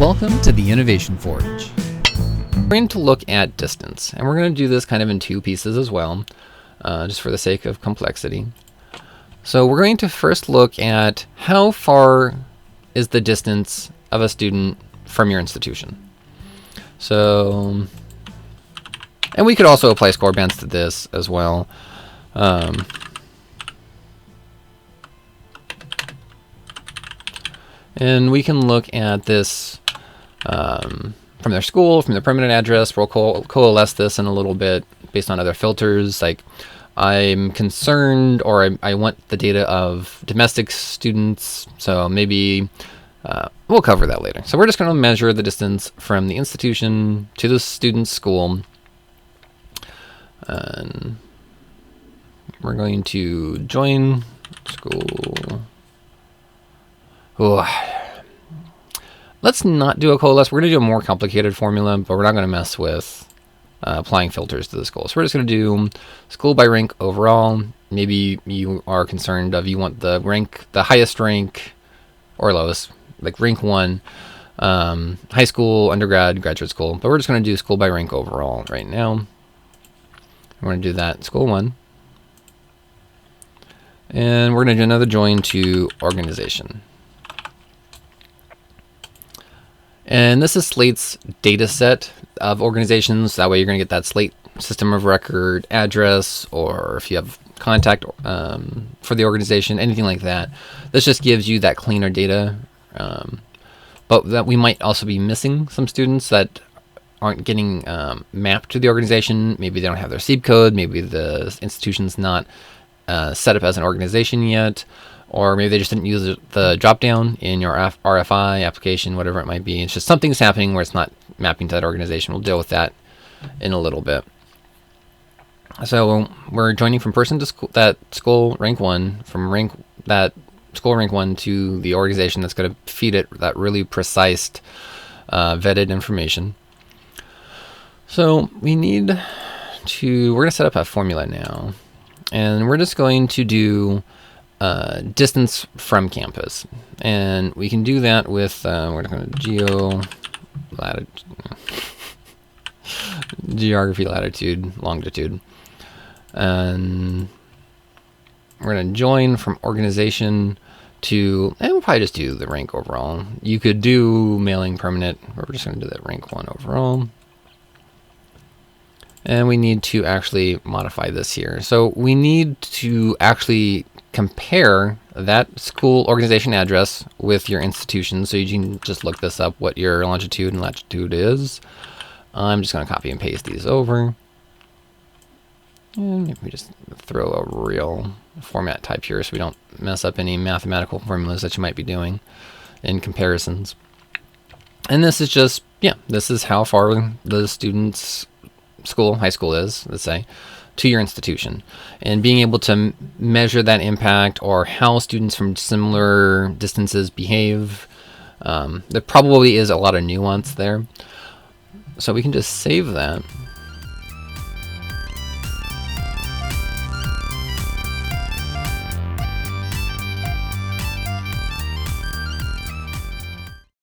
Welcome to the Innovation Forge. We're going to look at distance, and we're going to do this kind of in two pieces as well, just for the sake of complexity. So we're going to first look at how far is the distance of a student from your institution. So, and we could also apply score bands to this as well. And we can look at this from their school, from their permanent address. We'll coalesce this in a little bit based on other filters. Like, I'm concerned, or I want the data of domestic students. So maybe we'll cover that later. So we're just going to measure the distance from the institution to the student's school. And we're going to join school. Let's not do a coalesce. We're going to do a more complicated formula, but we're not going to mess with applying filters to the school. So we're just going to do school by rank overall. Maybe you are concerned of, you want the rank, the highest rank or lowest, like rank 1, high school, undergrad, graduate school. But we're just going to do school by rank overall right now. We're going to do that school 1. And we're going to do another join to organization. And this is Slate's data set of organizations. That way you're going to get that Slate system of record address, or if you have contact for the organization, anything like that. This just gives you that cleaner data. But that we might also be missing some students that aren't getting mapped to the organization. Maybe they don't have their SEEB code. Maybe the institution's not set up as an organization yet. Or maybe they just didn't use the drop-down in your RFI application, whatever it might be. It's just something's happening where it's not mapping to that organization. We'll deal with that in a little bit. So we're joining from person to school, that school rank 1, from that school rank 1 to the organization that's going to feed it that really precise vetted information. So we're going to set up a formula now. And we're just going to do distance from campus, and we can do that with we're going to geography, latitude, longitude, and we're going to join from organization to, and we'll probably just do the rank overall. You could do mailing permanent, but we're just going to do that rank 1 overall. And we need to actually modify this here. So we need to actually compare that school organization address with your institution. So you can just look this up, what your longitude and latitude is. I'm just going to copy and paste these over. And maybe we just throw a real format type here so we don't mess up any mathematical formulas that you might be doing in comparisons. And this is just, this is how far the student's school, high school is, let's say, to your institution, and being able to measure that impact, or how students from similar distances behave. There probably is a lot of nuance there. So we can just save that.